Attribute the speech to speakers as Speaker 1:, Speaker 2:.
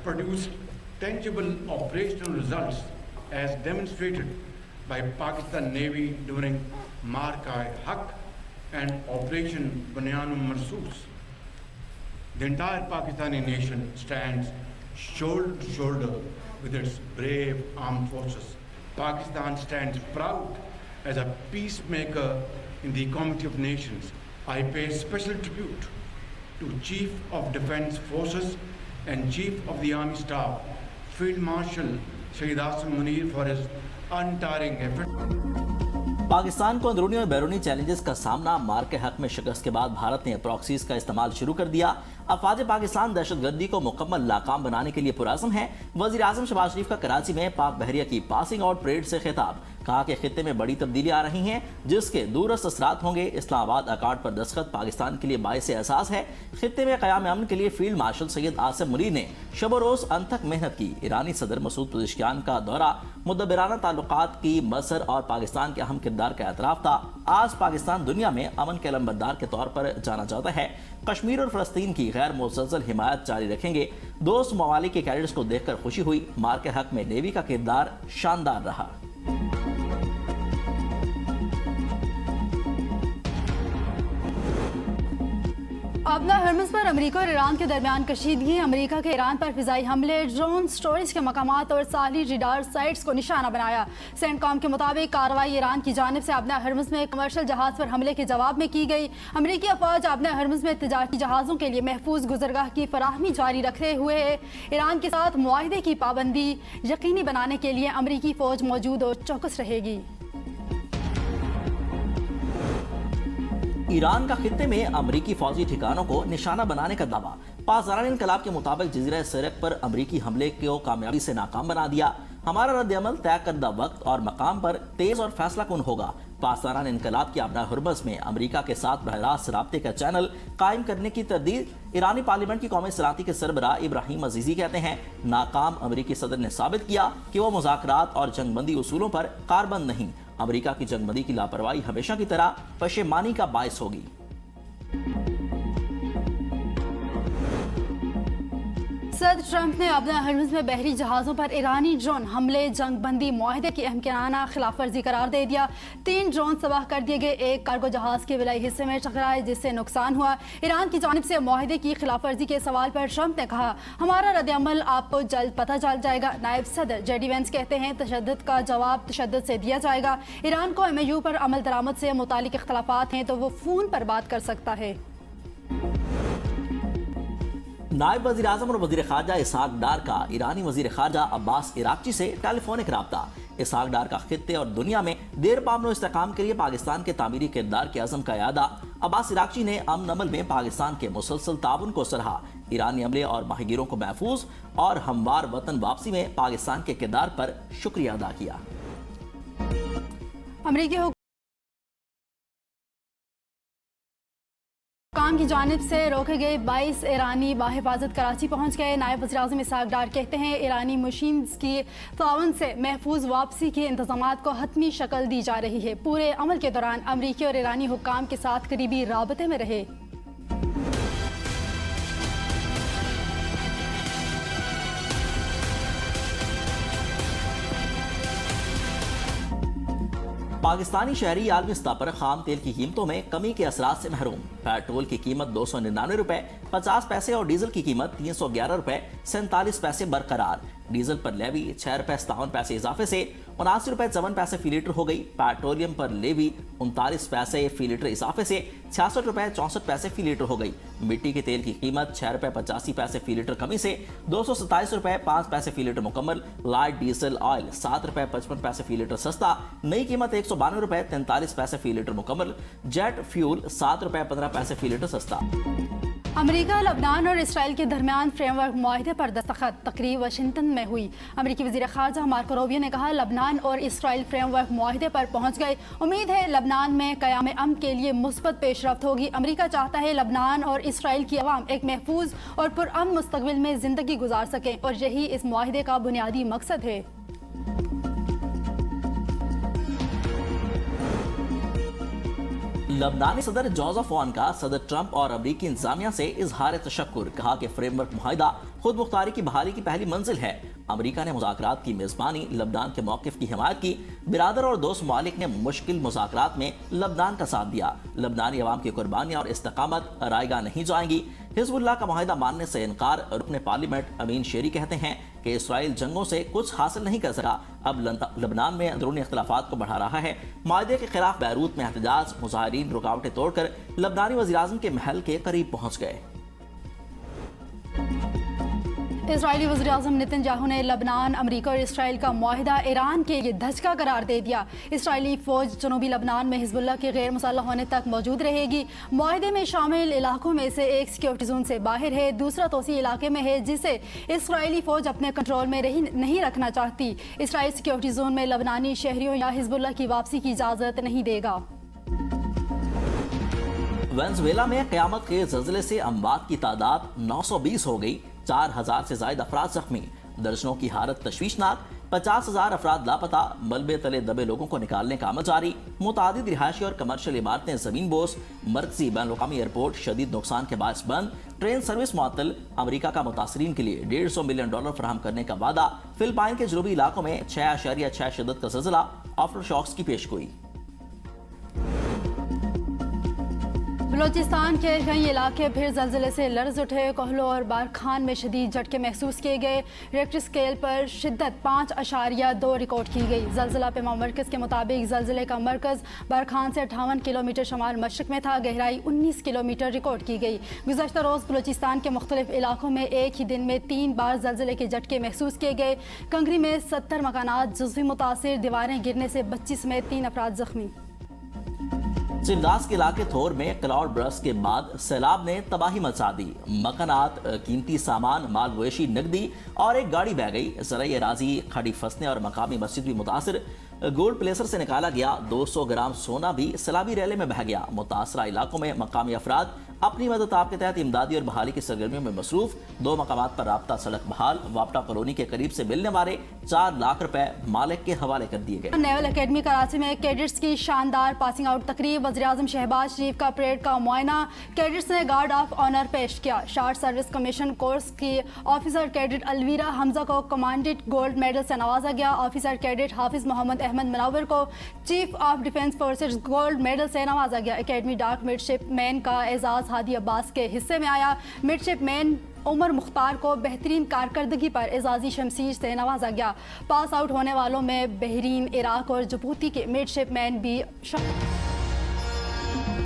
Speaker 1: produced tangible operational results as demonstrated by Pakistan Navy during Mark-i-Haq and Operation Bunyan-ul-Marsus. The entire Pakistani nation stands shoulder to shoulder with its brave armed forces. Pakistan stands proud as a peacemaker in the Committee of Nations. I pay special tribute to Chief of Defense Forces and Chief of the Army Staff, Field Marshal Shahid Asim Munir, for his untiring effort.
Speaker 2: Pakistan को अंदरूनी और बैरूनी challenges का सामना मार के हक में शिकस्त के बाद भारत ने प्रॉक्सीज का इस्तेमाल शुरू कर दिया। अफवाज पाकिस्तान दहशतगर्दी को मुकम्मल नाकाम बनाने के लिए पुरअज़्म है। वज़ीर आज़म शहबाज शरीफ का कराची में पाक बहरिया की पासिंग आउट परेड से खिताब, कहा कि खित्ते में बड़ी तब्दीली आ रही हैं जिसके दूरस्त असरात होंगे। इस्लामाबाद अकार्ड पर दस्तखत पाकिस्तान के लिए बाइस एहसास है। खित्ते में क़याम अमन के लिए फील्ड मार्शल सैयद आसिम मुनीर ने शब रोज़ अनथक मेहनत की। ईरानी सदर मसूद पज़ेश्कियान का दौरा मुदब्बिराना ताल्लुकात की मसर और पाकिस्तान के अहम किरदार का एतराफ़ था। आज पाकिस्तान दुनिया में अमन के अलमबरदार के तौर पर जाना जाता है। कश्मीर और फ़लस्तीन की गैर मुसलसल हिमायत जारी रखेंगे। दोस्त ममालिक के कैडेट्स को देखकर खुशी हुई। मार के हक में नेवी का किरदार शानदार रहा।
Speaker 3: अपना हर्मस पर अमेरिका और ईरान के दरमियान कशीदगी। अमेरिका के ईरान पर फिजाई हमले, ड्रोन स्टोरेज के मकामात और साहली रडार साइट्स को निशाना बनाया। सेंटकॉम के मुताबिक कार्रवाई ईरान की जानिब से अपना हर्मस में कमर्शियल जहाज पर हमले के जवाब में की गई। अमेरिकी अफवाज अपना हर्मस में तिजारती जहाज़ों के लिए महफूज गुजरगाह की फराहमी जारी रखते हुए ईरान के साथ मुआहदे की पाबंदी यकीनी बनाने के लिए अमेरिकी फ़ौज मौजूद और चौकस रहेगी।
Speaker 2: ईरान का खित्ते में अमरीकी फौजी ठिकानों को निशाना बनाने का दावा। पासदारान इनकलाब के मुताबिक जजीरा सिरक पर अमरीकी हमले को कामयाबी से नाकाम बना दिया। हमारा रद्द-ए-अमल तय करदा वक्त और मकाम पर तेज और फैसला कुन होगा। पासदारान इनकलाब की अपना हुर्मस में अमरीका के साथ बहरास्त राब्ते का चैनल कायम करने की तरदीद ईरानी पार्लियामेंट की कौमी सलाहती के सरबराह इब्राहिम अजीजी कहते हैं। नाकाम अमरीकी सदर ने साबित किया कि वो मुज़ाकरात और जंगबंदी उसूलों पर कारबंद नहीं। अमेरिका की जंगबंदी की लापरवाही हमेशा की तरह पशेमानी का बायस होगी।
Speaker 3: सदर ट्रंप ने अपना हर्मस में बहरी जहाज़ों पर ईरानी ड्रोन हमले जंगबंदी मुआहदे की अहमकिनाना खिलाफ वर्जी करार दे दिया। 3 ड्रोन तबाह कर दिए गए। एक कार्गो जहाज़ के विलाई हिस्से में टकराए जिससे नुकसान हुआ। ईरान की जानिब से मुआहदे की खिलाफ वर्जी के सवाल पर ट्रंप ने कहा, हमारा रद्द-ए-अमल आपको जल्द पता चल जाएगा। नायब सदर जेडी वेंस कहते हैं, तशद्दुद का जवाब तशद्दुद से दिया जाएगा। ईरान को MOU पर अमल दरामद से मुतालिक इख्तलाफात हैं तो वो फ़ोन पर बात कर सकता है।
Speaker 2: नायब वज़ीर आज़म और वज़ीर ख़ारजा इसहाक डार का ईरानी वज़ीर ख़ारजा अब्बास इराक़ची से टेलीफोनिक राब्ता। इसहाक डार का खित्ते और दुनिया में देर पामनो इस्तेकाम के लिए पाकिस्तान के तामीरी किरदार के अज़म का यादा। अब्बास इराक़ची ने अमन अमल में पाकिस्तान के मुसलसल ताउन को सराहा। ईरानी अमले और माहिगीरों को महफूज और हमवार वतन वापसी में पाकिस्तान के किरदार पर शुक्रिया अदा किया।
Speaker 3: अमेरिकी हुकाम की जानिब से रोके गए 22 ईरानी बाहिफाजत कराची पहुंच गए। नायब वज़ीर आज़म इसहाक डार कहते हैं, ईरानी मशीन्स की ताउन से महफूज वापसी के इंतज़ामात को हतमी शक्ल दी जा रही है। पूरे अमल के दौरान अमरीकी और ईरानी हुकाम के साथ करीबी राबते में रहे।
Speaker 2: पाकिस्तानी शहरी आलमी सतह पर खाम तेल की कीमतों में कमी के असरात से महरूम। पेट्रोल की कीमत 299 रुपए 50 पैसे और डीजल की कीमत 311 रुपए 47 पैसे बरकरार। डीजल पर लेवी 6 रुपए 57 पैसे इजाफे से 79 रुपए 54 पैसे फी लीटर हो गई। पेट्रोलियम पर लेवी 39 पैसे फी लीटर इजाफे से 66 रुपए 64 पैसे फी लीटर हो गई। मिट्टी के तेल की कीमत 6 रुपए 85 पैसे फी लीटर कमी से 227 रुपए 5 पैसे फी लीटर मुकम्मल। लाइट डीजल ऑयल 7 रुपए 55 पैसे फी लीटर सस्ता। नई कीमत 192 रुपए 43 पैसे फी लीटर मुकम्मल। जेट फ्यूल 7 रुपए 15 पैसे फी लीटर सस्ता।
Speaker 3: अमेरिका, लबनान और इसराइल के दरमियान फ्रेमवर्क मुआहदे पर दस्तखत। तकरीब वाशिंगटन में हुई। अमेरिकी वज़ीर ख़ारजा मार्को रूबियो ने कहा, लबनान और इसराइल फ्रेमवर्क मुआहदे पर पहुंच गए। उम्मीद है लबनान में क़याम अमन के लिए मुस्बत पेशरफ्त होगी। अमेरिका चाहता है लबनान और इसराइल की अवाम एक महफूज और पुरअमन मुस्तक़बिल में ज़िंदगी गुजार सकें और यही इस मुआहदे का बुनियादी मकसद है।
Speaker 2: लबनानी सदर जोसेफ ऑन का सदर ट्रंप और अमरीकी इंतजामिया से इजहार तशक्कुर, कहा कि फ्रेमवर्क मुआहिदा खुद मुख्तारी की बहाली की पहली मंजिल है। अमरीका ने मुज़ाकरात की मेज़बानी, लबनान के मौक़िफ़ की हिमायत की। बिरादर और दोस्त ममालिक ने मुश्किल मुज़ाकरात में लबनान का साथ दिया। लबनानी अवाम की कुर्बानियाँ और इस्तकामत रायगा नहीं जाएंगी। हिज़्बुल्लाह का मुआहिदा मानने से इनकार। रुकने पार्लियामेंट अमीन शेरी कहते हैं कि इसराइल जंगों से कुछ हासिल नहीं कर सका, अब लबनान में अंदरूनी इख्तिलाफात को बढ़ा रहा है। माहिदे के खिलाफ बैरूत में एहतजाज, मुजाहिरीन रुकावटें तोड़कर लबनानी वज़ीर-ए-आज़म के महल के करीब पहुंच गए।
Speaker 3: इजरायली वज़ीर-ए-आज़म नेतन्याहू ने लबनान, अमरीका और इसराइल का मुआहिदा ईरान के लिए धचका करार दे दिया। इसराइली फ़ौज जनूबी लबनान में हिज़्बुल्लाह के गैर मुसल्लह होने तक मौजूद रहेगी। मुआहिदे में शामिल इलाकों में से एक सिक्योरिटी जोन से बाहर है, दूसरा तोसी इलाके में है जिसे इसराइली फ़ौज अपने कंट्रोल में नहीं रखना चाहती। इसराइल सिक्योरिटी जोन में लबनानी शहरियों या हिज़्बुल्लाह की वापसी की इजाज़त नहीं देगा।
Speaker 2: वेनेज़ुएला में क़यामत के ज़लज़ले से अमवात की तादाद 920 हो गई। 4000 से ज़ायद अफराद जख्मी, दर्जनों की हालत तशवीशनाक। 50,000 अफराद लापता। मलबे तले दबे लोगों को निकालने का अमल जारी। मुतादिद रिहायशी और कमर्शियल इमारतें ज़मीन बोस। मरकज़ी बैनुल-अक़वामी एयरपोर्ट शदीद नुकसान के बायस बंद। ट्रेन सर्विस मुअत्तल। अमरीका का मुतासरीन के लिए $150 मिलियन फराहम करने का वादा। फिलिपाइन के जनूबी इलाकों में 6.6 शिद्दत का ज़लज़ला। आफ्टर शॉक्स की पेशगोई।
Speaker 3: बलूचिस्तान के कई इलाके फिर ज़लज़ले से लर्ज़ उठे। कोहलो और बारखान में शदीद झटके महसूस किए गए। रेक्टर स्केल पर शिद्दत 5.2 रिकॉर्ड की गई। ज़लज़ला पेमा मरकज़ के मुताबिक ज़लज़ले का मरकज़ बारखान से 58 किलोमीटर शमाल मशरक़ में था। गहराई 19 किलोमीटर रिकॉर्ड की गई। गुज़श्ता रोज़ बलूचिस्तान के मुख्तलिफ इलाकों में एक ही दिन में 3 बार ज़लज़ले के झटके महसूस किए गए। कंगरी में 70 मकानात जुज़वी मुतासिर, दीवारें गिरने से बच्ची समेत 3 अफराद जख्मी।
Speaker 2: चिल्डास के इलाके थोर में क्लाउड बर्स्ट के बाद सैलाब ने तबाही मचा दी। मकानात, कीमती सामान, माल मवेशी, नकदी और एक गाड़ी बह गई। ज़राई अराजी, खड़ी फसलें और मकामी मस्जिद भी मुतासर। गोल्ड प्लेसर से निकाला गया 200 ग्राम सोना भी सैलाबी रैले में बह गया। मुतासरा इलाकों में मकामी अफराद अपनी मदद आप के तहत इमदादी और बहाली की सरगर्मियों में मसरूफ। 2 मकामात पर राब्ता सड़क बहाल। वापटा कॉलोनी के करीब से मिलने वाले 4 लाख रुपए मालिक के हवाले कर दिए गए।
Speaker 3: नेवल अकेडमी कराची में कैडेट्स की शानदार पासिंग आउट तकरीब। वज़ीर-ए-आज़म शहबाज शरीफ का परेड का मुआयना। कैडेट्स ने गार्ड ऑफ ऑनर पेश किया। शार्ट सर्विस कमीशन कोर्स की ऑफिसर कैडेट अलवीरा हमजा को कमांडेंट गोल्ड मेडल से नवाजा गया। ऑफिसर कैडेट हाफिज मोहम्मद अहमद मुनव्वर को chief of defence forces gold medal से नवाजा गया। अकेडमी डाक मिडशिप मैन का एजाज हादी अब्बास के हिस्से में आया। मिडशिप मैन उमर मुख्तार को बेहतरीन कारकर्दगी पर एजाजी शमशीर से नवाजा गया। पास आउट होने वालों में बहरीन, इराक और जबूती के मिडशिप मैन भी